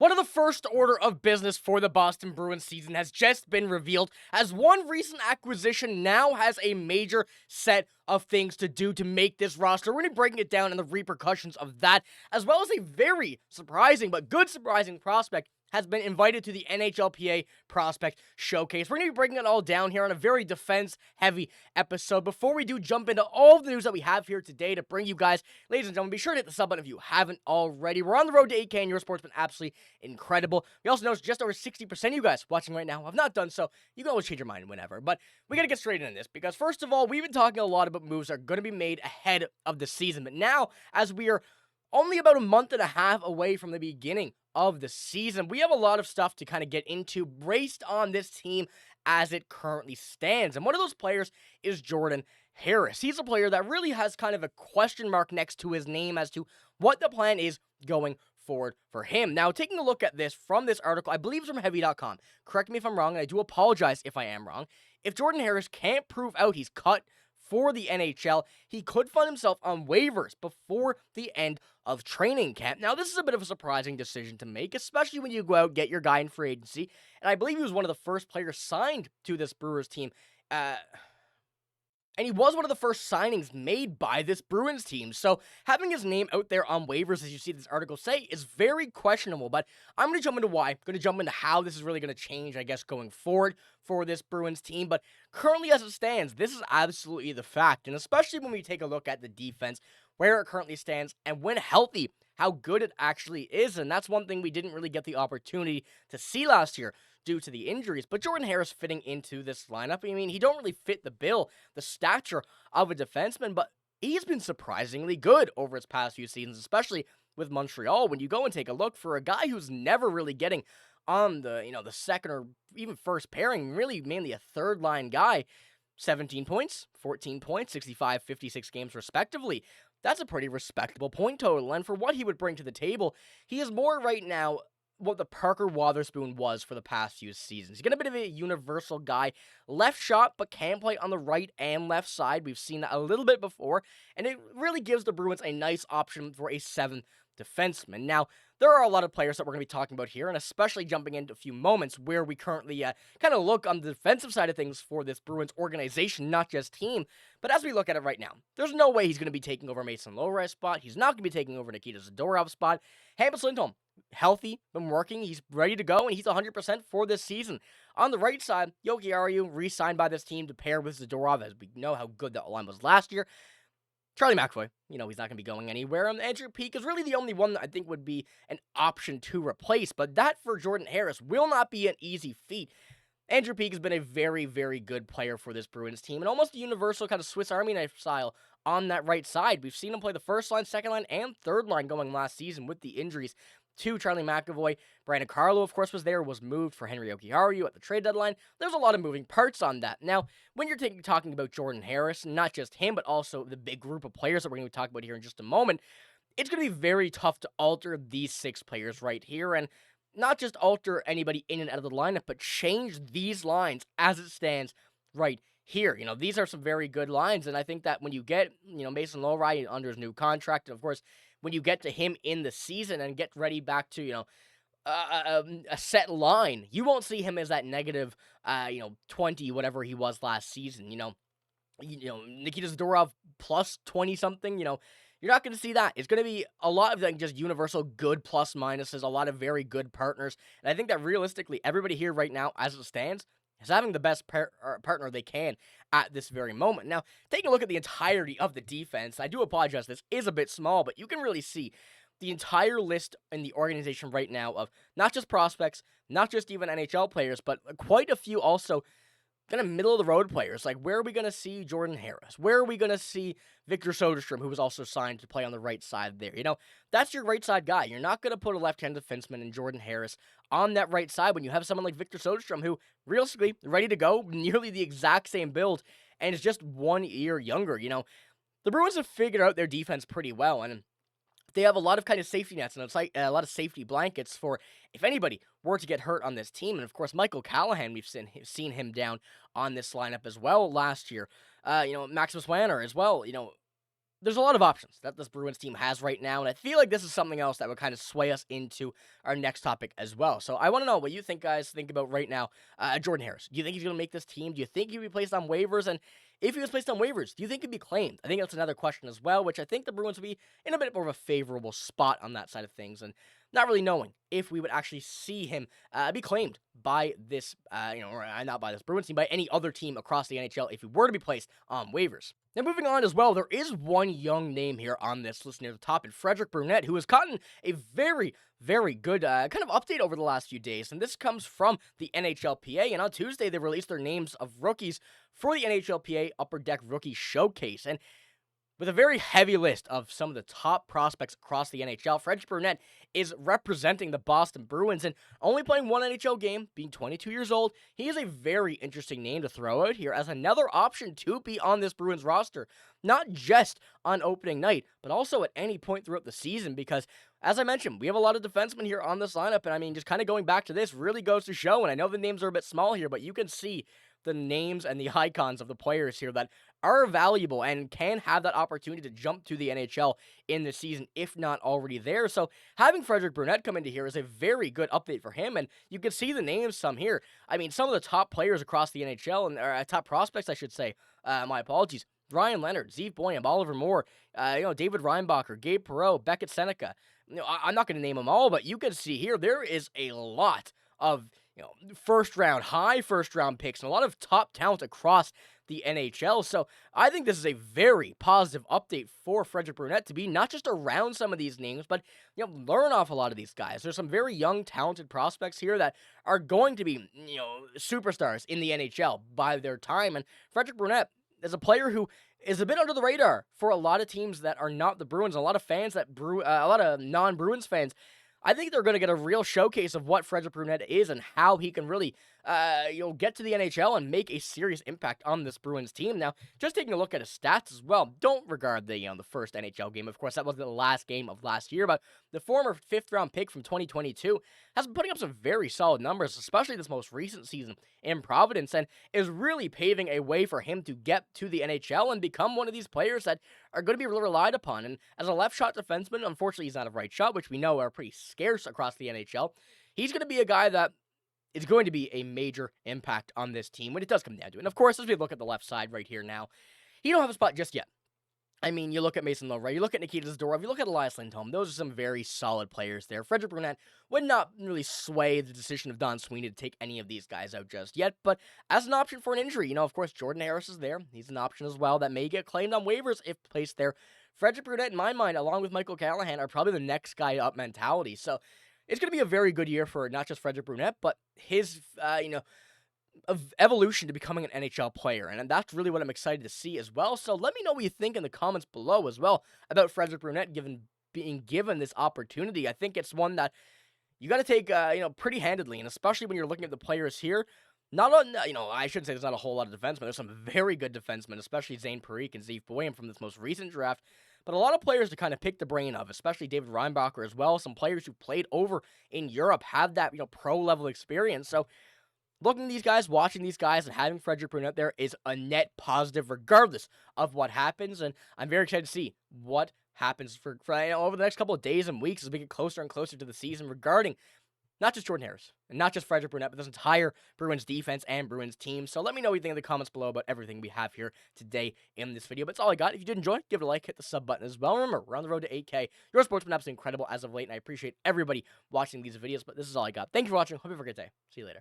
One of the first order of business for the Boston Bruins season has just been revealed, as one recent acquisition now has a major set of things to do to make this roster. We're going to be breaking it down and the repercussions of that, as well as a very surprising but good surprising prospect has been invited to the NHLPA Prospect Showcase. We're going to be breaking it all down here on a very defense-heavy episode. Before we do jump into all of the news that we have here today to bring you guys, ladies and gentlemen, be sure to hit the sub button if you haven't already. We're on the road to 8K, and your sport's been absolutely incredible. We also noticed just over 60% of you guys watching right now have not done so. You can always change your mind whenever, but we got to get straight into this because, first of all, we've been talking a lot about moves that are going to be made ahead of the season, but now, as we are only about a month and a half away from the beginning of the season, we have a lot of stuff to kind of get into based on this team as it currently stands. And one of those players is Jordan Harris. He's a player that really has kind of a question mark next to his name as to what the plan is going forward for him. Now, taking a look at this from this article, I believe it's from Heavy.com. Correct me if I'm wrong, and I do apologize if I am wrong. If Jordan Harris can't prove out he's cut for the NHL, he could find himself on waivers before the end of training camp. Now, this is a bit of a surprising decision to make, especially when you go out and get your guy in free agency. And I believe he was one of the first players signed to this Brewers team. And he was one of the first signings made by this Bruins team. So having his name out there on waivers, as you see this article say, is very questionable. But I'm going to jump into why. I'm going to jump into how this is really going to change, I guess, going forward for this Bruins team. But currently as it stands, this is absolutely the fact. And especially when we take a look at the defense, where it currently stands, and when healthy, how good it actually is. And that's one thing we didn't really get the opportunity to see last year due to the injuries. But Jordan Harris fitting into this lineup, I mean, he don't really fit the bill, the stature of a defenseman, but he's been surprisingly good over his past few seasons, especially with Montreal. When you go and take a look for a guy who's never really getting on the second or even first pairing, really mainly a third line guy, 17 points, 14 points, 65, 56 games respectively. That's a pretty respectable point total, and for what he would bring to the table, he is more right now what the Parker Wotherspoon was for the past few seasons. He's going to be a bit of a universal guy, left shot, but can play on the right and left side. We've seen that a little bit before, and it really gives the Bruins a nice option for a seventh defenseman. Now, there are a lot of players that we're going to be talking about here, and especially jumping into a few moments where we currently kind of look on the defensive side of things for this Bruins organization, not just team. But as we look at it right now, there's no way he's going to be taking over Mason Lohrein's spot. He's not going to be taking over Nikita Zadorov's spot. Elias Lindholm, healthy, been working, he's ready to go, and he's 100% for this season. On the right side, Jokiharju re-signed by this team to pair with Zadorov, as we know how good that line was last year. Charlie McAvoy, he's not going to be going anywhere. And Andrew Peeke is really the only one that I think would be an option to replace. But that for Jordan Harris will not be an easy feat. Andrew Peeke has been a very, very good player for this Bruins team, and almost a universal kind of Swiss Army knife style on that right side. We've seen him play the first line, second line, and third line going last season with the injuries to Charlie McAvoy. Brandon Carlo, of course, was moved for Henry Jokiharju at the trade deadline. There's a lot of moving parts on that. Now, when you're talking about Jordan Harris, not just him, but also the big group of players that we're going to talk about here in just a moment, it's going to be very tough to alter these six players right here, and not just alter anybody in and out of the lineup, but change these lines as it stands right here. These are some very good lines, and I think that when you get, Mason Lohrei under his new contract, and of course, when you get to him in the season and get ready back to, a set line, you won't see him as that negative, 20, whatever he was last season. Nikita Zadorov plus 20 something, you're not going to see that. It's going to be a lot of just universal good plus minuses, a lot of very good partners. And I think that realistically, everybody here right now, as it stands, is having the best partner they can at this very moment. Now, taking a look at the entirety of the defense, I do apologize, this is a bit small, but you can really see the entire list in the organization right now of not just prospects, not just even NHL players, but quite a few also kind of middle-of-the-road players. Like, where are we going to see Jordan Harris? Where are we going to see Victor Soderstrom, who was also signed to play on the right side there? That's your right side guy. You're not going to put a left-handed defenseman in Jordan Harris on that right side when you have someone like Victor Soderstrom, who, realistically, ready to go, nearly the exact same build, and is just 1 year younger. The Bruins have figured out their defense pretty well, and they have a lot of kind of safety nets and it's like a lot of safety blankets for if anybody were to get hurt on this team. And of course, Michael Callahan, we've seen him down on this lineup as well last year. Maximus Wanner as well. there's a lot of options that this Bruins team has right now, and I feel like this is something else that would kind of sway us into our next topic as well. So I want to know what you think, guys, think about right now. Jordan Harris, do you think he's going to make this team? Do you think he'll be placed on waivers? And if he was placed on waivers, do you think he'd be claimed? I think that's another question as well, which I think the Bruins will be in a bit more of a favorable spot on that side of things, and not really knowing if we would actually see him be claimed by this, or not by this Bruins team, by any other team across the NHL if he were to be placed on waivers. Now, moving on as well, there is one young name here on this list near the top, and Frederic Brunet, who has gotten a very, very good kind of update over the last few days, and this comes from the NHLPA, and on Tuesday, they released their names of rookies for the NHLPA Upper Deck Rookie Showcase, and with a very heavy list of some of the top prospects across the NHL, Frederic Brunet is representing the Boston Bruins and only playing one NHL game, being 22 years old. He is a very interesting name to throw out here as another option to be on this Bruins roster, not just on opening night, but also at any point throughout the season because, as I mentioned, we have a lot of defensemen here on this lineup, and I mean, just kind of going back to this really goes to show, and I know the names are a bit small here, but you can see the names and the icons of the players here that are valuable and can have that opportunity to jump to the NHL in the season, if not already there. So having Frederic Brunet come into here is a very good update for him, and you can see the names some here. I mean, some of the top players across the NHL, or top prospects, I should say, my apologies, Ryan Leonard, Zeev Boyam, Oliver Moore, David Reinbacher, Gabe Perreault, Beckett Seneca. I'm not going to name them all, but you can see here there is a lot of high first round picks and a lot of top talent across the NHL. So I think this is a very positive update for Frederic Brunet to be not just around some of these names, but learn off a lot of these guys. There's some very young, talented prospects here that are going to be superstars in the NHL by their time. And Frederic Brunet is a player who is a bit under the radar for a lot of teams that are not the Bruins. A lot of fans a lot of non-Bruins fans. I think they're going to get a real showcase of what Frederic Brunet is and how he can really, get to the NHL and make a serious impact on this Bruins team. Now, just taking a look at his stats as well, don't regard the first NHL game. Of course, that was the last game of last year, but the former fifth-round pick from 2022 has been putting up some very solid numbers, especially this most recent season in Providence, and is really paving a way for him to get to the NHL and become one of these players that are going to be relied upon. And as a left-shot defenseman, unfortunately, he's not a right shot, which we know are pretty scarce across the NHL. He's going to be a guy that is going to be a major impact on this team when it does come down to it. And of course, as we look at the left side right here now, he don't have a spot just yet. I mean, you look at Mason Lohrei, you look at Nikita Zadorov, you look at Elias Lindholm. Those are some very solid players there. Frederic Brunet would not really sway the decision of Don Sweeney to take any of these guys out just yet, but as an option for an injury, of course, Jordan Harris is there. He's an option as well that may get claimed on waivers if placed there. Frederic Brunet, in my mind, along with Michael Callahan, are probably the next guy up mentality. So it's going to be a very good year for not just Frederic Brunet, but his, of evolution to becoming an NHL player, and that's really what I'm excited to see as well. So let me know what you think in the comments below as well about Frederic Brunet being given this opportunity. I think it's one that you got to take, pretty handedly, and especially when you're looking at the players here. I shouldn't say there's not a whole lot of defensemen. There's some very good defensemen, especially Zane Parik and Zeev Boyam from this most recent draft. But a lot of players to kind of pick the brain of, especially David Reinbacher as well. Some players who played over in Europe have that, pro-level experience. So looking at these guys, watching these guys, and having Frederic Brunet there is a net positive regardless of what happens. And I'm very excited to see what happens for over the next couple of days and weeks as we get closer and closer to the season regarding not just Jordan Harris, and not just Frederic Brunet, but this entire Bruins defense and Bruins team. So let me know what you think in the comments below about everything we have here today in this video. But that's all I got. If you did enjoy it, give it a like, hit the sub button as well. Remember, we're on the road to 8K. Your sport's been absolutely incredible as of late, and I appreciate everybody watching these videos. But this is all I got. Thank you for watching. Hope you have a great day. See you later.